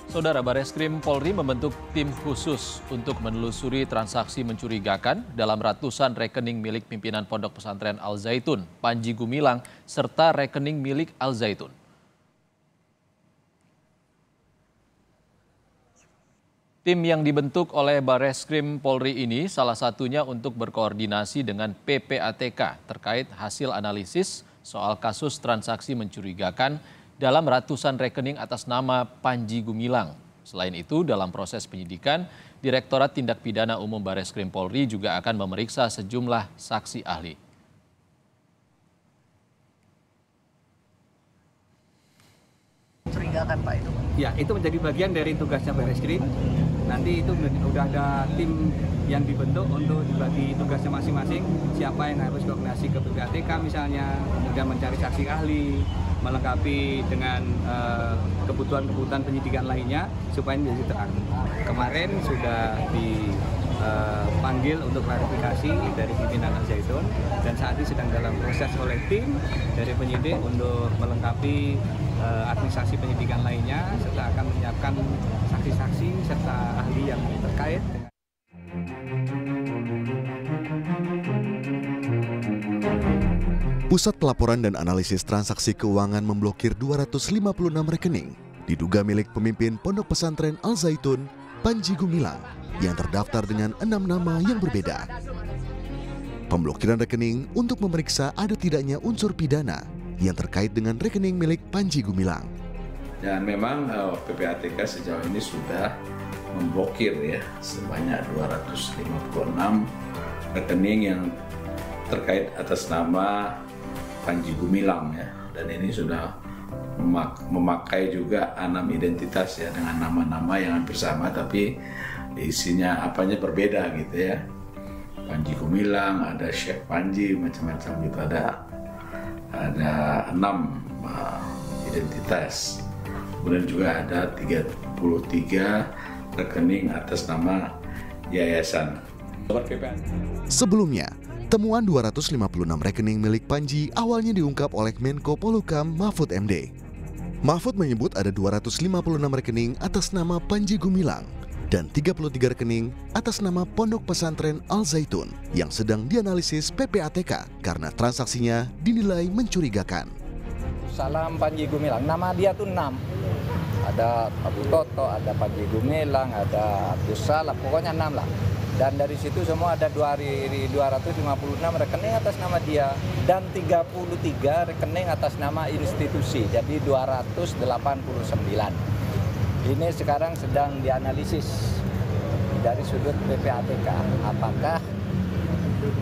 Saudara, Bareskrim Polri membentuk tim khusus untuk menelusuri transaksi mencurigakan dalam ratusan rekening milik pimpinan Pondok Pesantren Al Zaitun, Panji Gumilang, serta rekening milik Al Zaitun. Tim yang dibentuk oleh Bareskrim Polri ini salah satunya untuk berkoordinasi dengan PPATK terkait hasil analisis soal kasus transaksi mencurigakan dalam ratusan rekening atas nama Panji Gumilang. Selain itu, dalam proses penyidikan, Direktorat Tindak Pidana Umum Bareskrim Polri juga akan memeriksa sejumlah saksi ahli. Mencurigakan Pak itu? Ya, itu menjadi bagian dari tugasnya Bareskrim. Nanti itu sudah ada tim yang dibentuk untuk dibagi tugasnya masing-masing. Siapa yang harus koordinasi ke PPATK misalnya, kemudian mencari saksi ahli, melengkapi dengan kebutuhan-kebutuhan penyidikan lainnya supaya menjadi terang. Kemarin sudah dipanggil untuk klarifikasi dari pimpinan Al Zaitun dan saat ini sedang dalam proses oleh tim dari penyidik untuk melengkapi administrasi penyidikan lainnya serta akan menyiapkan saksi-saksi serta ahli yang terkait dengan Pusat Pelaporan dan Analisis Transaksi Keuangan memblokir 256 rekening diduga milik pemimpin Pondok Pesantren Al Zaitun, Panji Gumilang, yang terdaftar dengan 6 nama yang berbeda. Pemblokiran rekening untuk memeriksa ada tidaknya unsur pidana yang terkait dengan rekening milik Panji Gumilang. Dan memang PPATK sejauh ini sudah memblokir ya sebanyak 256 rekening yang terkait atas nama Panji Gumilang ya, dan ini sudah memakai juga 6 identitas ya dengan nama-nama yang hampir sama tapi isinya apanya berbeda gitu ya. Panji Gumilang, ada Syekh Panji, macam-macam gitu, ada 6 identitas. Kemudian juga ada 33 rekening atas nama yayasan. Sebelumnya, temuan 256 rekening milik Panji awalnya diungkap oleh Menko Polhukam Mahfud MD. Mahfud menyebut ada 256 rekening atas nama Panji Gumilang dan 33 rekening atas nama Pondok Pesantren Al Zaitun yang sedang dianalisis PPATK karena transaksinya dinilai mencurigakan. Salam Panji Gumilang, nama dia tuh 6. Ada Abu Toto, ada Panji Gumilang, ada Abdus Salam, pokoknya 6 lah. Dan dari situ semua ada 256 rekening atas nama dia dan 33 rekening atas nama institusi, jadi 289. Ini sekarang sedang dianalisis dari sudut PPATK, apakah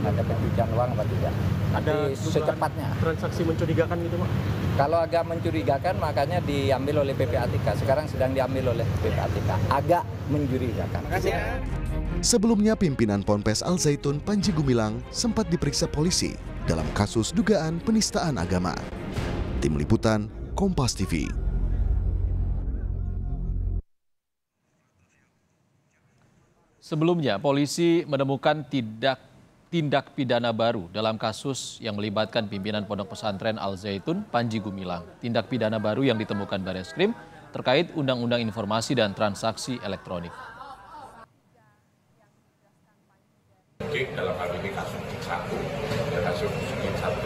ada pencucian uang atau tidak. Nanti secepatnya. Transaksi mencurigakan gitu Pak? Kalau agak mencurigakan makanya diambil oleh PPATK, sekarang sedang diambil oleh PPATK, agak mencurigakan. Sebelumnya, pimpinan Ponpes Al Zaitun Panji Gumilang sempat diperiksa polisi dalam kasus dugaan penistaan agama. Tim Liputan, Kompas TV. Sebelumnya, polisi menemukan tindak pidana baru dalam kasus yang melibatkan pimpinan Pondok Pesantren Al Zaitun, Panji Gumilang. Tindak pidana baru yang ditemukan Bareskrim terkait Undang-Undang Informasi dan Transaksi Elektronik. Dalam hal ini kasus satu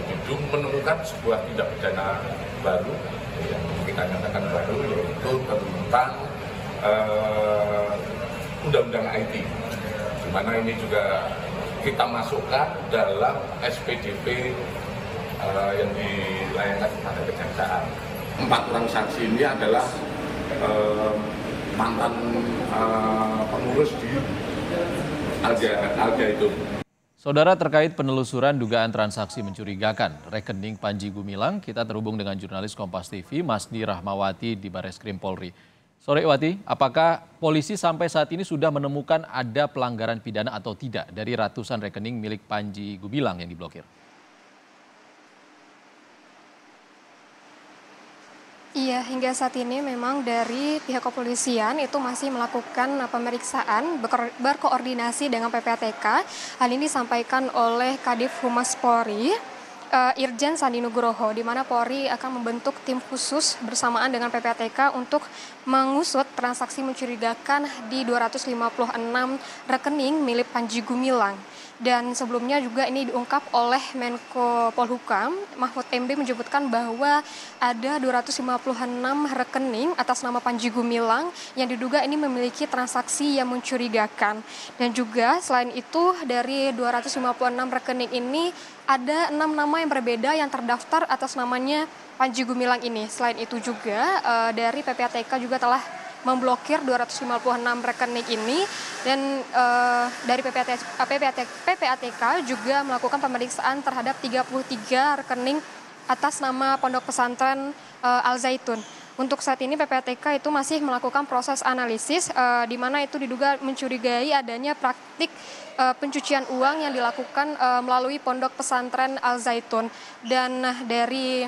itu menemukan sebuah tindak pidana baru yang kita nyatakan baru, yaitu tentang Undang-Undang IT, di mana ini juga kita masukkan dalam SPDP yang dilayangkan kepada Kejaksaan. 4 orang saksi ini adalah mantan pengurus di Al Zaitun. Saudara, terkait penelusuran dugaan transaksi mencurigakan rekening Panji Gumilang, kita terhubung dengan jurnalis Kompas TV, Masni Rahmawati di Bareskrim Polri. Sore Wati, apakah polisi sampai saat ini sudah menemukan ada pelanggaran pidana atau tidak dari ratusan rekening milik Panji Gumilang yang diblokir? Iya, hingga saat ini memang dari pihak kepolisian itu masih melakukan pemeriksaan berkoordinasi dengan PPATK. Hal ini disampaikan oleh Kadif Humas Polri Irjen Sandi Nugroho, di mana Polri akan membentuk tim khusus bersamaan dengan PPATK untuk mengusut transaksi mencurigakan di 256 rekening milik Panji Gumilang. Dan sebelumnya juga ini diungkap oleh Menko Polhukam, Mahfud MD menyebutkan bahwa ada 256 rekening atas nama Panji Gumilang yang diduga ini memiliki transaksi yang mencurigakan. Dan juga selain itu dari 256 rekening ini ada 6 nama yang berbeda yang terdaftar atas namanya Panji Gumilang ini. Selain itu juga dari PPATK juga telah memblokir 256 rekening ini dan dari PPATK juga melakukan pemeriksaan terhadap 33 rekening atas nama Pondok Pesantren Al Zaitun. Untuk saat ini PPATK itu masih melakukan proses analisis di mana itu diduga mencurigai adanya praktik pencucian uang yang dilakukan melalui Pondok Pesantren Al Zaitun. Dan dari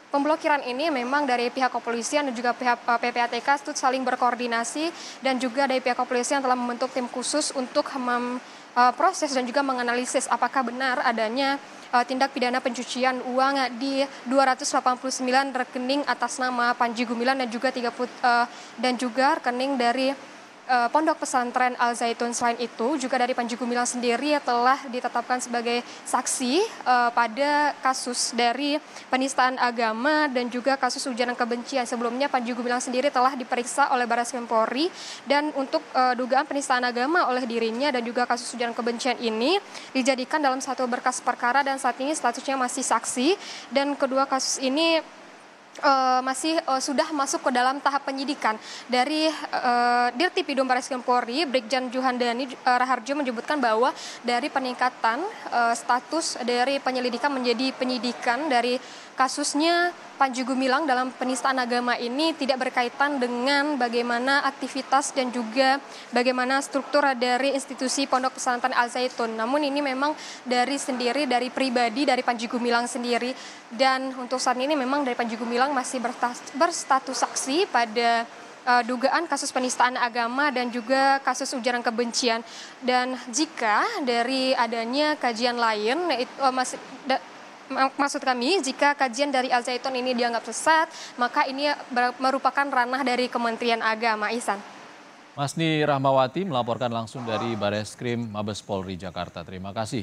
pemblokiran ini memang dari pihak kepolisian dan juga pihak PPATK itu saling berkoordinasi dan juga dari pihak kepolisian telah membentuk tim khusus untuk memproses dan juga menganalisis apakah benar adanya tindak pidana pencucian uang di 289 rekening atas nama Panji Gumilang dan juga rekening dari Pondok Pesantren Al Zaitun. Selain itu juga dari Panji Gumilang sendiri telah ditetapkan sebagai saksi pada kasus dari penistaan agama dan juga kasus ujaran kebencian. Sebelumnya Panji Gumilang sendiri telah diperiksa oleh Barreskrim Polri dan untuk dugaan penistaan agama oleh dirinya dan juga kasus ujaran kebencian ini dijadikan dalam satu berkas perkara dan saat ini statusnya masih saksi dan kedua kasus ini masih sudah masuk ke dalam tahap penyidikan. Dari Dirtipidum Barreskrim Polri, Brigjen Juhandani Raharjo menyebutkan bahwa dari peningkatan status dari penyelidikan menjadi penyidikan dari kasusnya Panji Gumilang dalam penistaan agama ini tidak berkaitan dengan bagaimana aktivitas dan juga bagaimana struktur dari institusi Pondok Pesantren Al Zaitun. Namun ini memang dari pribadi dari Panji Gumilang sendiri. Dan untuk saat ini memang dari Panji Gumilang masih berstatus saksi pada dugaan kasus penistaan agama dan juga kasus ujaran kebencian. Dan jika dari adanya kajian lain, maksud kami, jika kajian dari Al Zaitun ini dianggap sesat, maka ini merupakan ranah dari Kementerian Agama. Ihsan. Masni Rahmawati melaporkan langsung dari Barreskrim Mabes Polri Jakarta. Terima kasih.